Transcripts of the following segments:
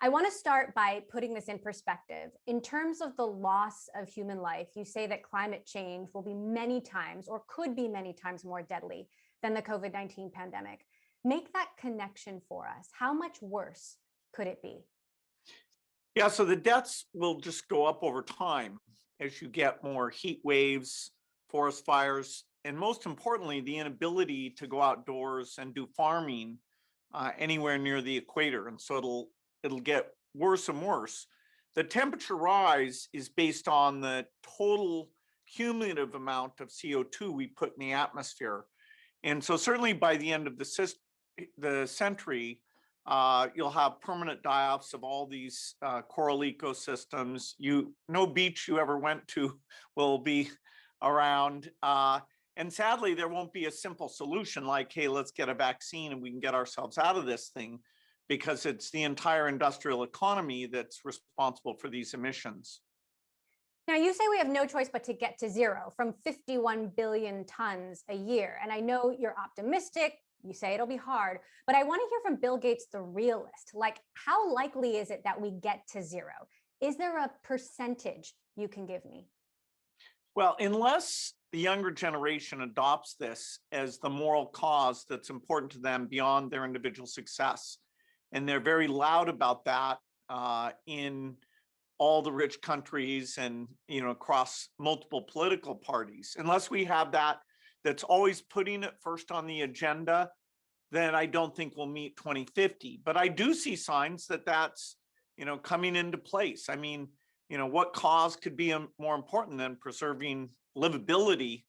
I want to start by putting this in perspective. In terms of the loss of human life, you say that climate change will be many times or could be many times more deadly than the COVID-19 pandemic. Make that connection for us. How much worse could it be? Yeah, so the deaths will just go up over time as you get more heat waves, forest fires, and most importantly, the inability to go outdoors and do farming anywhere near the equator. And so it'll get worse and worse. The temperature rise is based on the total cumulative amount of CO2 we put in the atmosphere. And so certainly by the end of the century, you'll have permanent die-offs of all these coral ecosystems. No beach you ever went to will be around. And sadly, there won't be a simple solution like, hey, let's get a vaccine and we can get ourselves out of this thing, because it's the entire industrial economy that's responsible for these emissions. Now, you say we have no choice but to get to zero from 51 billion tons a year. And I know you're optimistic. You say it'll be hard, but I want to hear from Bill Gates, the realist. Like, how likely is it that we get to zero? Is there a percentage you can give me? Well, unless the younger generation adopts this as the moral cause that's important to them beyond their individual success, and they're very loud about that in all the rich countries and across multiple political parties, unless we have that's always putting it first on the agenda, then I don't think we'll meet 2050. But I do see signs that that's coming into place. I mean, what cause could be more important than preserving livability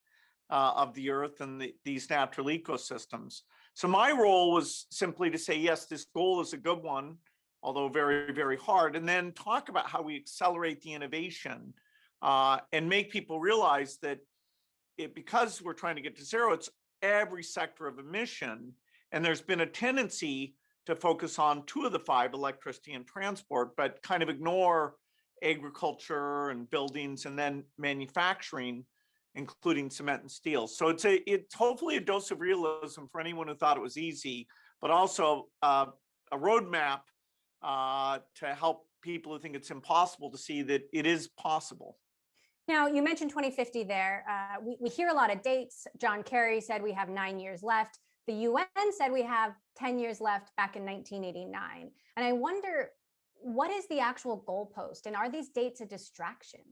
of the earth and these natural ecosystems? So my role was simply to say, yes, this goal is a good one, although very, very hard, and then talk about how we accelerate the innovation and make people realize that because we're trying to get to zero, it's every sector of emission. And there's been a tendency to focus on two of the five, electricity and transport, but kind of ignore agriculture and buildings and then manufacturing, including cement and steel. So it's hopefully a dose of realism for anyone who thought it was easy, but also a roadmap to help people who think it's impossible to see that it is possible. Now, you mentioned 2050 there. We hear a lot of dates. John Kerry said we have 9 years left. The UN said we have 10 years left back in 1989. And I wonder, what is the actual goalpost? And are these dates a distraction?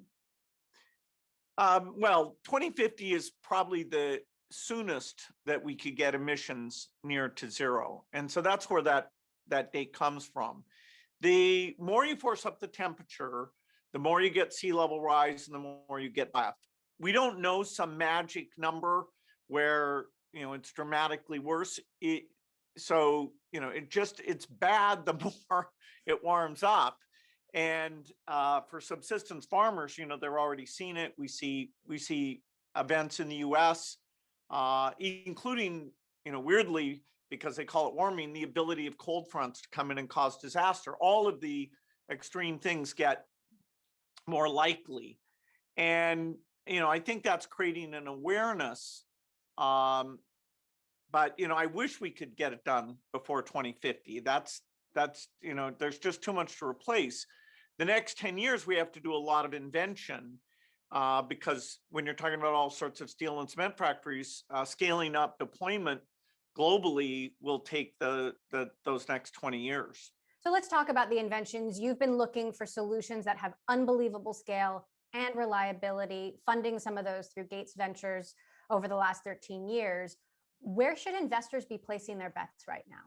Well, 2050 is probably the soonest that we could get emissions near to zero. And so that's where that date comes from. The more you force up the temperature, the more you get sea level rise and the more you get left. We don't know some magic number where it's dramatically worse. It's bad the more it warms up. And for subsistence farmers, they're already seeing it. We see events in the US, including, weirdly, because they call it warming, the ability of cold fronts to come in and cause disaster. All of the extreme things get more likely. And, I think that's creating an awareness. But, I wish we could get it done before 2050. That's there's just too much to replace. The next 10 years, we have to do a lot of invention because when you're talking about all sorts of steel and cement factories, scaling up deployment globally will take those next 20 years. So let's talk about the inventions. You've been looking for solutions that have unbelievable scale and reliability, funding some of those through Gates Ventures over the last 13 years. Where should investors be placing their bets right now?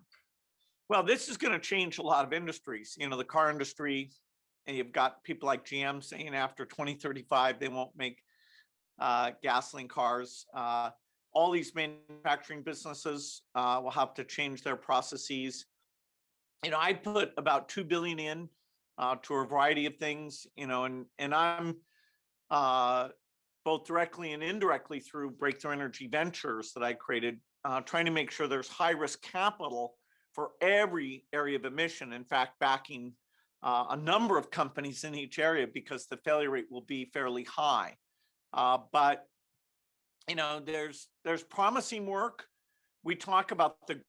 Well, this is going to change a lot of industries. The car industry, and you've got people like GM saying after 2035, they won't make gasoline cars. All these manufacturing businesses will have to change their processes. I put about $2 billion in to a variety of things, and I'm both directly and indirectly through Breakthrough Energy Ventures that I created, trying to make sure there's high risk capital for every area of emission. In fact, backing a number of companies in each area because the failure rate will be fairly high. But there's promising work. We talk about the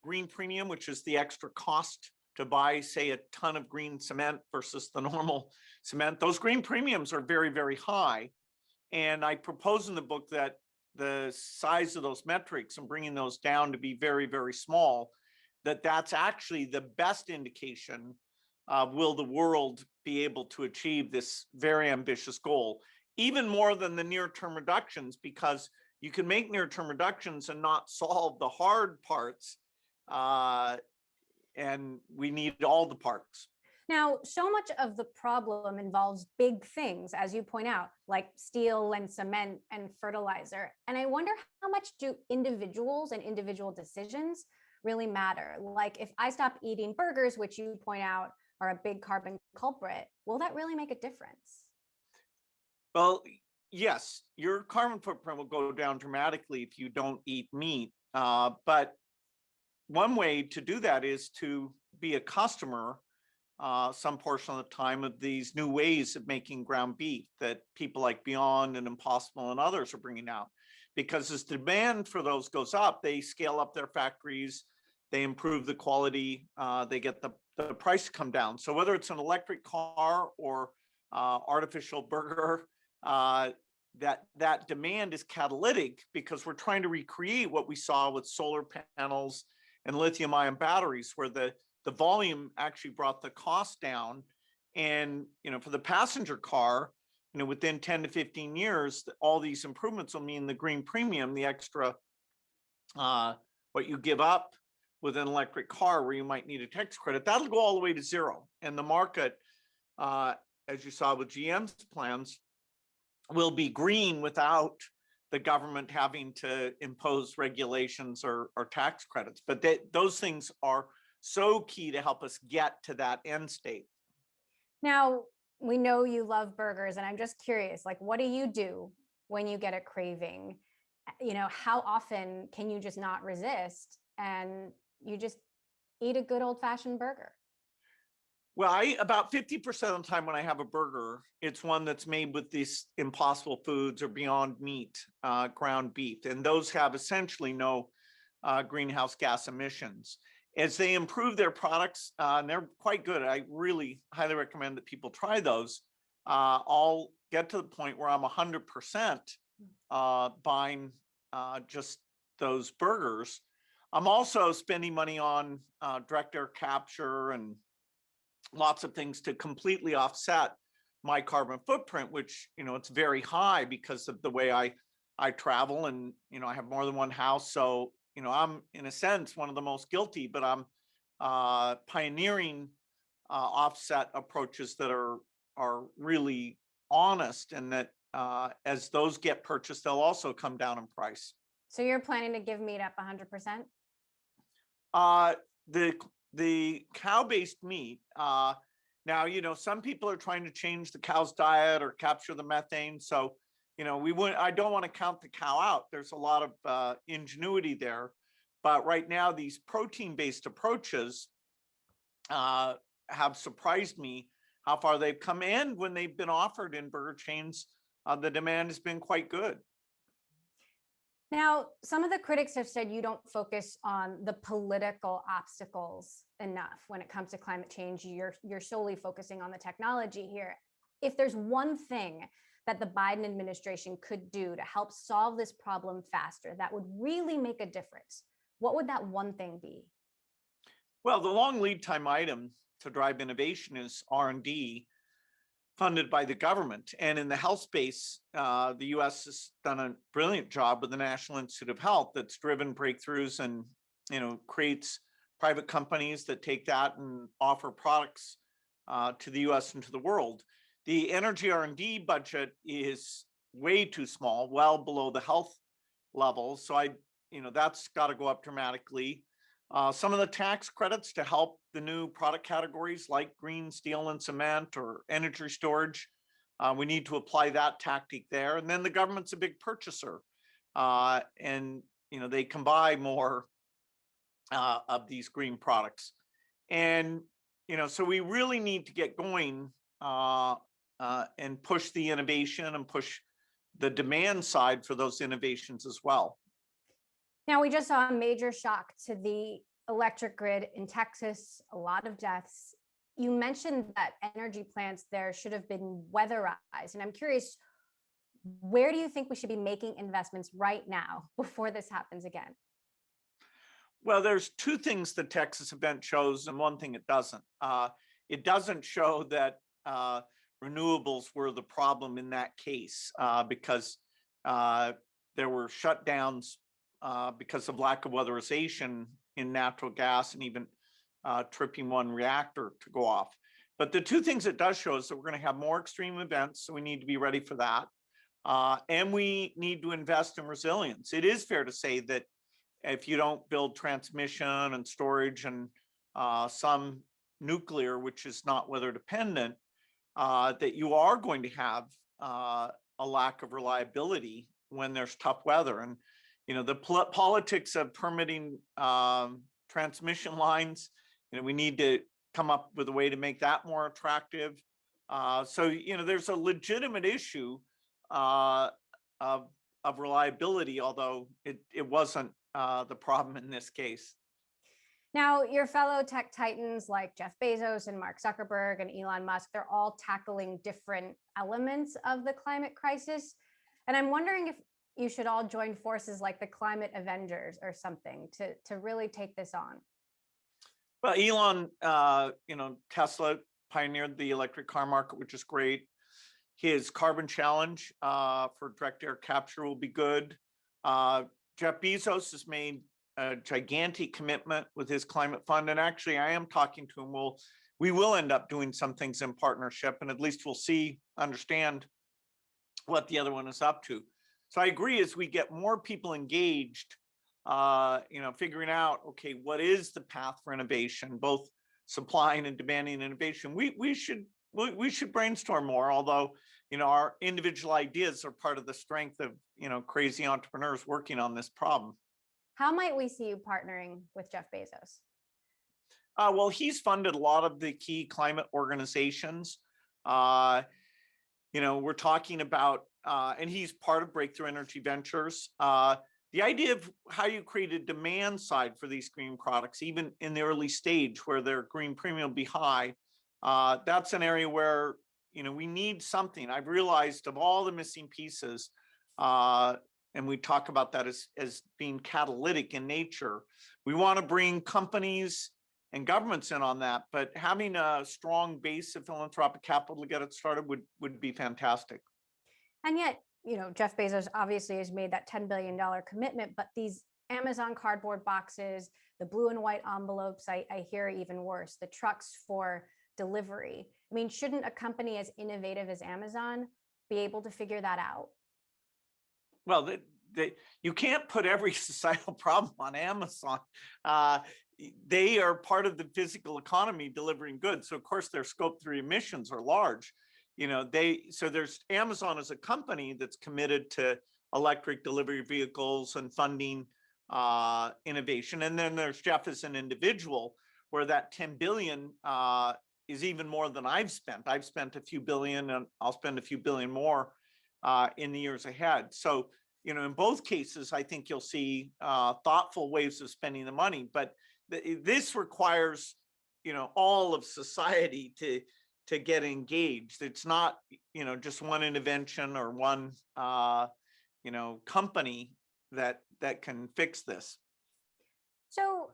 green premium, which is the extra cost to buy, say, a ton of green cement versus the normal cement, those green premiums are very, very high. And I propose in the book that the size of those metrics and bringing those down to be very, very small, that's actually the best indication of will the world be able to achieve this very ambitious goal, even more than the near-term reductions, because you can make near-term reductions and not solve the hard parts. And we need all the parts. Now, so much of the problem involves big things, as you point out, like steel and cement and fertilizer. And I wonder, how much do individuals and individual decisions really matter? Like, if I stop eating burgers, which you point out are a big carbon culprit, will that really make a difference? Well, yes, your carbon footprint will go down dramatically if you don't eat meat. But one way to do that is to be a customer some portion of the time of these new ways of making ground beef that people like Beyond and Impossible and others are bringing out. Because as demand for those goes up, they scale up their factories, they improve the quality, they get the price to come down. So whether it's an electric car or artificial burger, that demand is catalytic, because we're trying to recreate what we saw with solar panels and lithium-ion batteries, where the volume actually brought the cost down. And for the passenger car, within 10 to 15 years, all these improvements will mean the green premium, the extra what you give up with an electric car where you might need a tax credit, that'll go all the way to zero. And the market, as you saw with GM's plans, will be green without the government having to impose regulations or tax credits. But those things are so key to help us get to that end state. Now, we know you love burgers, and I'm just curious, like, what do you do when you get a craving? How often can you just not resist and you just eat a good old-fashioned burger? Well, about 50% of the time when I have a burger, it's one that's made with these Impossible Foods or Beyond Meat ground beef. And those have essentially no greenhouse gas emissions. As they improve their products, and they're quite good, I really highly recommend that people try those. I'll get to the point where I'm 100% buying just those burgers. I'm also spending money on direct air capture and lots of things to completely offset my carbon footprint, which, it's very high because of the way I travel, and, I have more than one house. So, I'm in a sense one of the most guilty, but I'm pioneering offset approaches that are really honest, and that as those get purchased, they'll also come down in price. So you're planning to give meat up 100%? The cow-based meat, now, some people are trying to change the cow's diet or capture the methane. So, I don't want to count the cow out. There's a lot of ingenuity there. But right now, these protein-based approaches have surprised me how far they've come in. When they've been offered in burger chains, the demand has been quite good. Now, some of the critics have said you don't focus on the political obstacles enough when it comes to climate change. You're solely focusing on the technology here. If there's one thing that the Biden administration could do to help solve this problem faster, that would really make a difference, what would that one thing be? Well, the long lead time item to drive innovation is R&D funded by the government. And in the health space, the US has done a brilliant job with the National Institute of Health that's driven breakthroughs and, creates private companies that take that and offer products to the US and to the world. The energy R&D budget is way too small, well below the health levels. So that's got to go up dramatically. Some of the tax credits to help the new product categories like green steel and cement or energy storage, we need to apply that tactic there. And then the government's a big purchaser, and they can buy more of these green products. And so we really need to get going and push the innovation and push the demand side for those innovations as well. Now, we just saw a major shock to the electric grid in Texas, a lot of deaths. You mentioned that energy plants there should have been weatherized. And I'm curious, where do you think we should be making investments right now before this happens again? Well, there's two things the Texas event shows, and one thing it doesn't. It doesn't show that renewables were the problem in that case because there were shutdowns because of lack of weatherization in natural gas and even tripping one reactor to go off. But the two things it does show is that we're going to have more extreme events, so we need to be ready for that. And we need to invest in resilience. It is fair to say that if you don't build transmission and storage and some nuclear, which is not weather dependent, that you are going to have a lack of reliability when there's tough weather. And the politics of permitting transmission lines, we need to come up with a way to make that more attractive. So there's a legitimate issue of reliability, although it wasn't the problem in this case. Now, your fellow tech titans like Jeff Bezos and Mark Zuckerberg and Elon Musk, they're all tackling different elements of the climate crisis. And I'm wondering if you should all join forces like the Climate Avengers or something to really take this on. Well, Elon, Tesla pioneered the electric car market, which is great. His carbon challenge for direct air capture will be good. Jeff Bezos has made a gigantic commitment with his climate fund. And actually, I am talking to him. We will end up doing some things in partnership, and at least we'll understand what the other one is up to. So I agree, as we get more people engaged, figuring out, okay, what is the path for innovation, both supplying and demanding innovation, we should brainstorm more, although, our individual ideas are part of the strength of, crazy entrepreneurs working on this problem. How might we see you partnering with Jeff Bezos? Well, he's funded a lot of the key climate organizations. We're talking about, and he's part of Breakthrough Energy Ventures. The idea of how you create a demand side for these green products, even in the early stage where their green premium will be high, that's an area where, we need something. I've realized of all the missing pieces, and we talk about that as being catalytic in nature. We want to bring companies and governments in on that, but having a strong base of philanthropic capital to get it started would be fantastic. And yet, Jeff Bezos obviously has made that $10 billion commitment, but these Amazon cardboard boxes, the blue and white envelopes, I hear even worse, the trucks for delivery. I mean, shouldn't a company as innovative as Amazon be able to figure that out? Well, you can't put every societal problem on Amazon. They are part of the physical economy delivering goods. So of course their scope 3 emissions are large. So there's Amazon as a company that's committed to electric delivery vehicles and funding innovation. And then there's Jeff as an individual, where that 10 billion is even more than I've spent. I've spent a few billion, and I'll spend a few billion more in the years ahead. So, in both cases, I think you'll see thoughtful ways of spending the money. But this requires, all of society to get engaged. It's not, just one intervention or one, company that can fix this. So,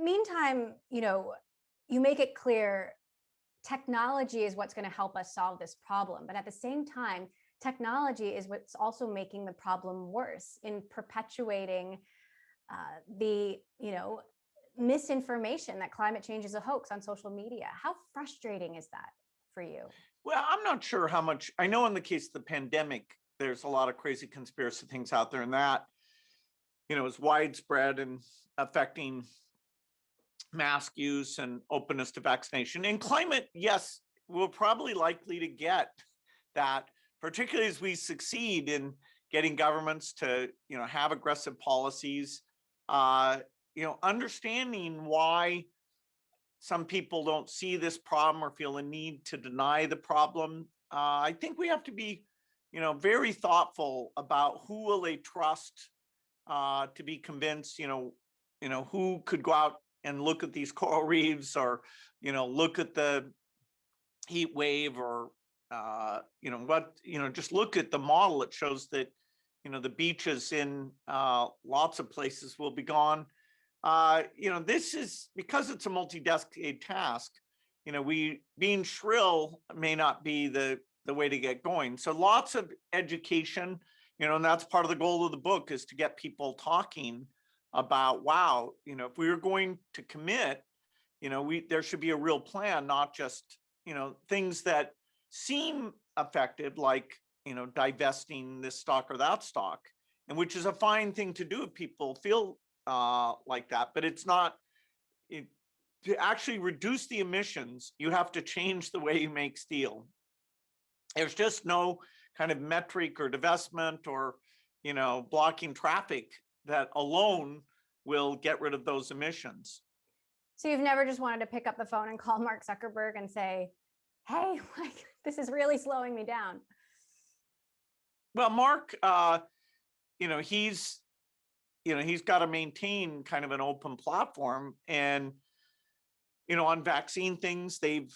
meantime, you make it clear technology is what's going to help us solve this problem. But at the same time, technology is what's also making the problem worse in perpetuating the, misinformation that climate change is a hoax on social media. How frustrating is that for you? Well, I'm not sure how much. I know in the case of the pandemic, there's a lot of crazy conspiracy things out there, and that, is widespread and affecting mask use and openness to vaccination. In climate, yes, we're probably likely to get that, particularly as we succeed in getting governments to, have aggressive policies, understanding why some people don't see this problem or feel a need to deny the problem. I think we have to be, very thoughtful about who will they trust to be convinced, who could go out and look at these coral reefs, or look at the heat wave, or just look at the model. It shows that the beaches in lots of places will be gone. This is because it's a multi-decade task. We being shrill may not be the way to get going. So lots of education, and that's part of the goal of the book, is to get people talking about, wow, if we were going to commit, there should be a real plan, not just things that seem effective, like divesting this stock or that stock, and which is a fine thing to do if people feel like that, but it's not. To actually reduce the emissions, you have to change the way you make steel. There's just no kind of metric or divestment or blocking traffic that alone will get rid of those emissions. So you've never just wanted to pick up the phone and call Mark Zuckerberg and say, hey, like, this is really slowing me down? Well, Mark, he's got to maintain kind of an open platform, and on vaccine things, they've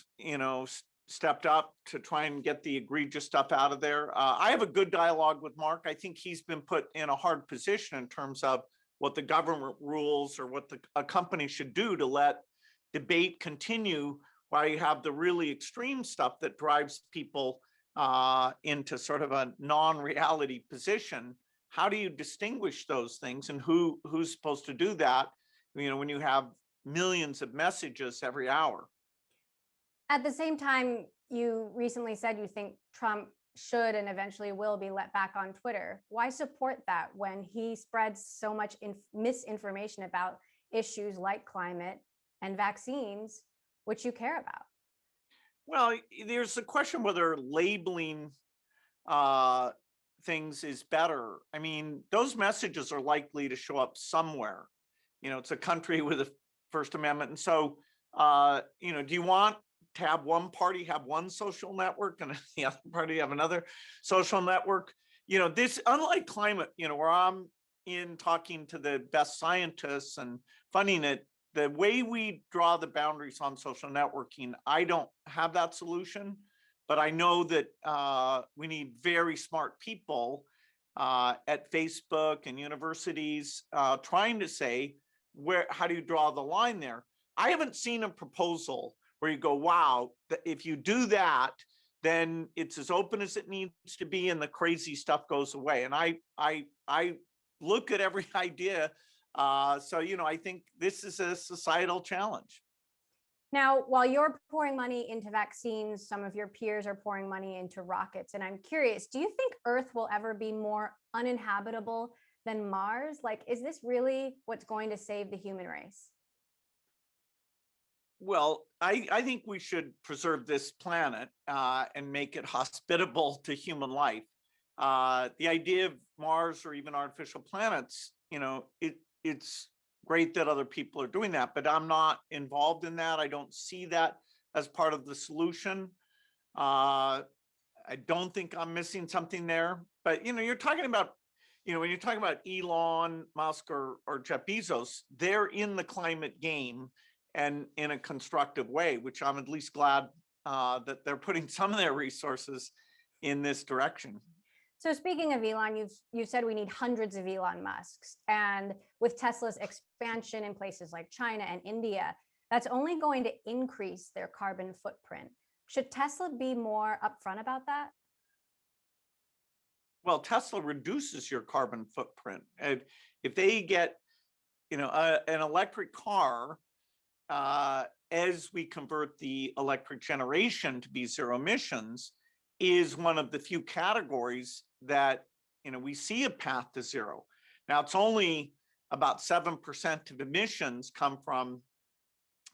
stepped up to try and get the egregious stuff out of there. I have a good dialogue with Mark. I think he's been put in a hard position in terms of what the government rules or what a company should do to let debate continue while you have the really extreme stuff that drives people into sort of a non-reality position. How do you distinguish those things, and who's supposed to do that when you have millions of messages every hour? At the same time, you recently said you think Trump should and eventually will be let back on Twitter. Why support that when he spreads so much misinformation about issues like climate and vaccines, which you care about? Well, there's a question whether labeling things is better. I mean, those messages are likely to show up somewhere. It's a country with a First Amendment. And so, do you want to have one party have one social network and the other party have another social network? This, unlike climate, where I'm in talking to the best scientists and funding it, the way we draw the boundaries on social networking, I don't have that solution, but I know that we need very smart people at Facebook and universities trying to say, how do you draw the line there? I haven't seen a proposal where you go, wow, if you do that, then it's as open as it needs to be and the crazy stuff goes away. And I look at every idea. So, I think this is a societal challenge. Now, while you're pouring money into vaccines, some of your peers are pouring money into rockets. And I'm curious, do you think Earth will ever be more uninhabitable than Mars? Like, is this really what's going to save the human race? Well, I think we should preserve this planet and make it hospitable to human life. The idea of Mars or even artificial planets, it's great that other people are doing that, but I'm not involved in that. I don't see that as part of the solution. I don't think I'm missing something there. But you're talking about, when you're talking about Elon Musk or Jeff Bezos, they're in the climate game and in a constructive way, which I'm at least glad that they're putting some of their resources in this direction. So speaking of Elon, you've said we need hundreds of Elon Musks, and with Tesla's expansion in places like China and India, that's only going to increase their carbon footprint. Should Tesla be more upfront about that? Well, Tesla reduces your carbon footprint. And if they get, an electric car, as we convert the electric generation to be zero emissions, is one of the few categories that we see a path to zero. Now, it's only about 7% of emissions come from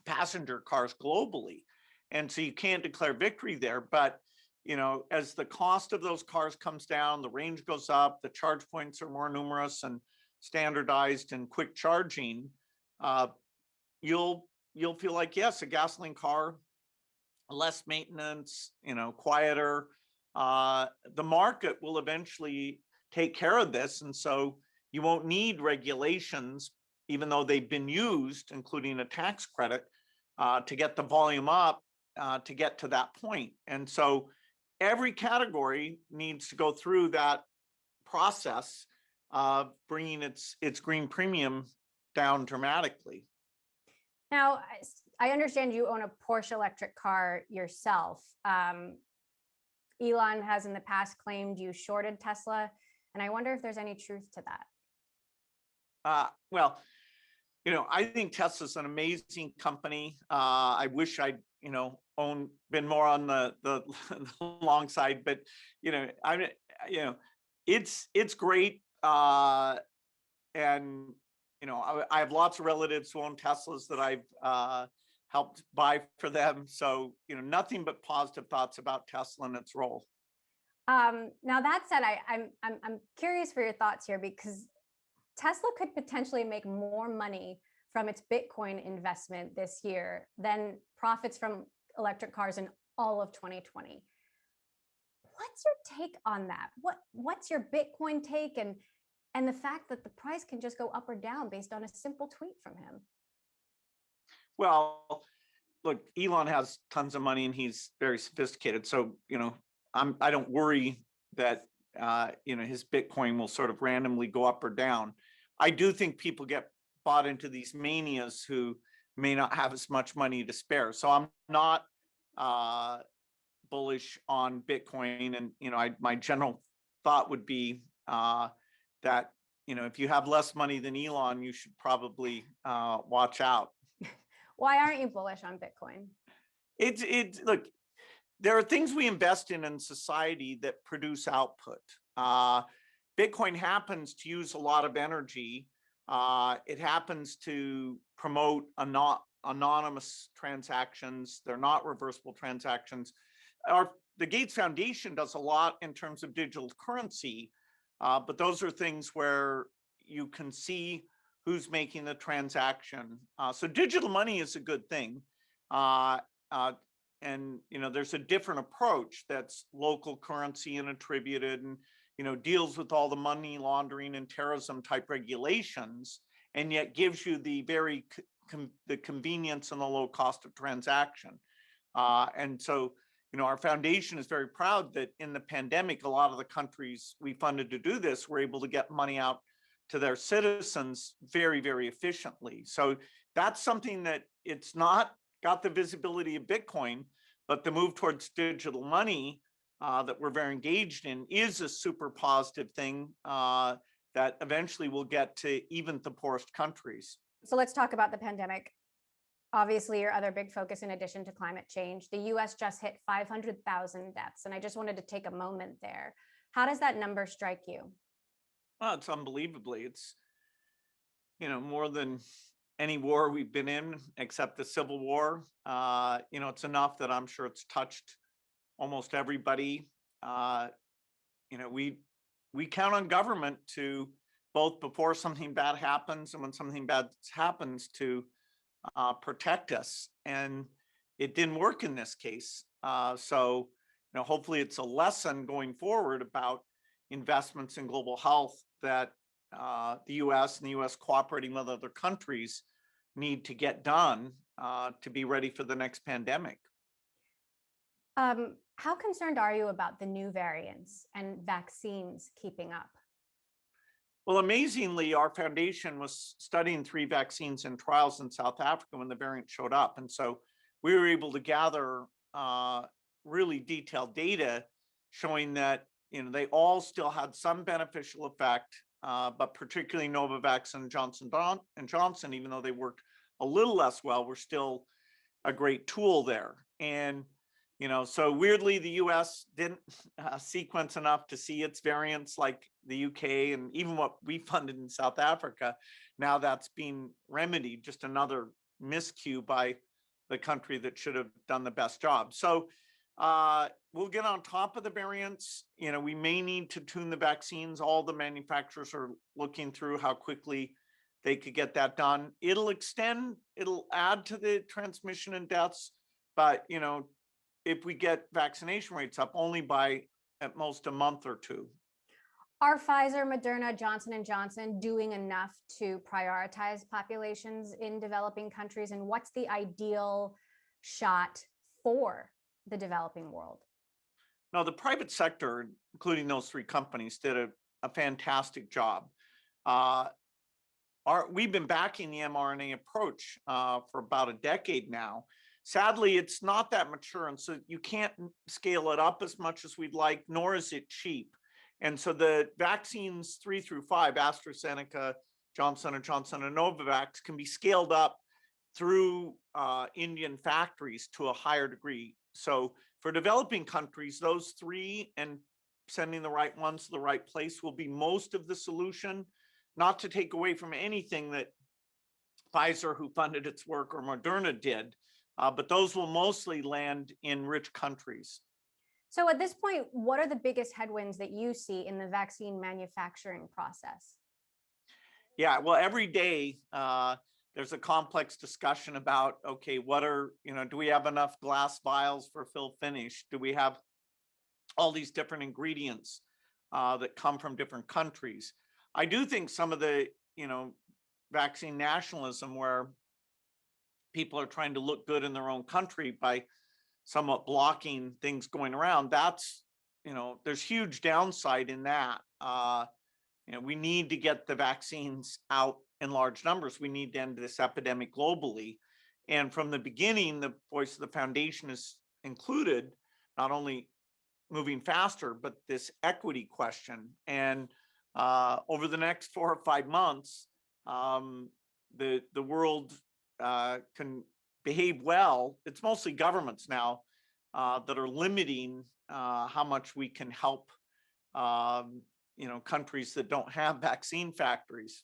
passenger cars globally, and so you can't declare victory there. But as the cost of those cars comes down, the range goes up, the charge points are more numerous and standardized and quick charging, you'll feel like, yes, a gasoline car, less maintenance, quieter. The market will eventually take care of this. And so you won't need regulations even though they've been used, including a tax credit, to get the volume up to get to that point. And so every category needs to go through that process of bringing its green premium down dramatically. Now, I understand you own a Porsche electric car yourself. Elon has in the past claimed you shorted Tesla, and I wonder if there's any truth to that. Well, I think Tesla's an amazing company. I wish I'd, been more on the long side, but it's great. And I have lots of relatives who own Teslas that I've helped buy for them. So nothing but positive thoughts about Tesla and its role. Now that said, I'm curious for your thoughts here, because Tesla could potentially make more money from its Bitcoin investment this year than profits from electric cars in all of 2020. What's your take on that? What's your Bitcoin take, and the fact that the price can just go up or down based on a simple tweet from him? Well, look, Elon has tons of money and he's very sophisticated. So, I don't worry that his Bitcoin will sort of randomly go up or down. I do think people get bought into these manias who may not have as much money to spare. So I'm not bullish on Bitcoin. And my general thought would be that if you have less money than Elon, you should probably watch out. Why aren't you bullish on Bitcoin? Look, there are things we invest in society that produce output. Bitcoin happens to use a lot of energy. It happens to promote anonymous transactions. They're not reversible transactions. The Gates Foundation does a lot in terms of digital currency, but those are things where you can see who's making the transaction. So digital money is a good thing. And there's a different approach that's local currency and attributed, and deals with all the money laundering and terrorism type regulations, and yet gives you the very the convenience and the low cost of transaction. And so our foundation is very proud that in the pandemic, a lot of the countries we funded to do this were able to get money out to their citizens very, very efficiently. So that's something that it's not got the visibility of Bitcoin, but the move towards digital money that we're very engaged in is a super positive thing that eventually will get to even the poorest countries. So let's talk about the pandemic. Obviously, your other big focus, in addition to climate change, the US just hit 500,000 deaths. And I just wanted to take a moment there. How does that number strike you? Well, it's unbelievably, it's, more than any war we've been in, except the Civil War. It's enough that I'm sure it's touched almost everybody. We count on government to both before something bad happens and when something bad happens to protect us. And it didn't work in this case. So hopefully it's a lesson going forward about investments in global health that the US and the US cooperating with other countries need to get done to be ready for the next pandemic. How concerned are you about the new variants and vaccines keeping up? Well, amazingly, our foundation was studying 3 vaccines in trials in South Africa when the variant showed up. And so we were able to gather really detailed data showing that they all still had some beneficial effect, but particularly Novavax and Johnson & Johnson, even though they worked a little less well, were still a great tool there. And so weirdly, the US didn't sequence enough to see its variants like the UK and even what we funded in South Africa. Now that's being remedied, just another miscue by the country that should have done the best job. So we'll get on top of the variants. We may need to tune the vaccines. All the manufacturers are looking through how quickly they could get that done. It'll add to the transmission and deaths, but if we get vaccination rates up, only by at most a month or two. Are Pfizer, Moderna, Johnson and Johnson doing enough to prioritize populations in developing countries? And what's the ideal shot for the developing world? Now, the private sector, including those three companies, did a fantastic job. Uh, we've been backing the mRNA approach for about a decade now. Sadly, it's not that mature, and so you can't scale it up as much as we'd like, nor is it cheap. And so the vaccines 3 through 5, AstraZeneca, Johnson and Johnson, and Novavax, can be scaled up through Indian factories to a higher degree. So for developing countries, those three and sending the right ones to the right place will be most of the solution. Not to take away from anything that Pfizer, who funded its work, or Moderna did, but those will mostly land in rich countries. So at this point, what are the biggest headwinds that you see in the vaccine manufacturing process? Yeah, well, every day there's a complex discussion about, okay, do we have enough glass vials for fill finish? Do we have all these different ingredients that come from different countries? I do think some of the, vaccine nationalism, where people are trying to look good in their own country by somewhat blocking things going around, there's huge downside in that. We need to get the vaccines out in large numbers. We need to end this epidemic globally. And from the beginning, the voice of the foundation is included not only moving faster, but this equity question. And over the next 4 or 5 months, the world can behave well. It's mostly governments now that are limiting how much we can help countries that don't have vaccine factories.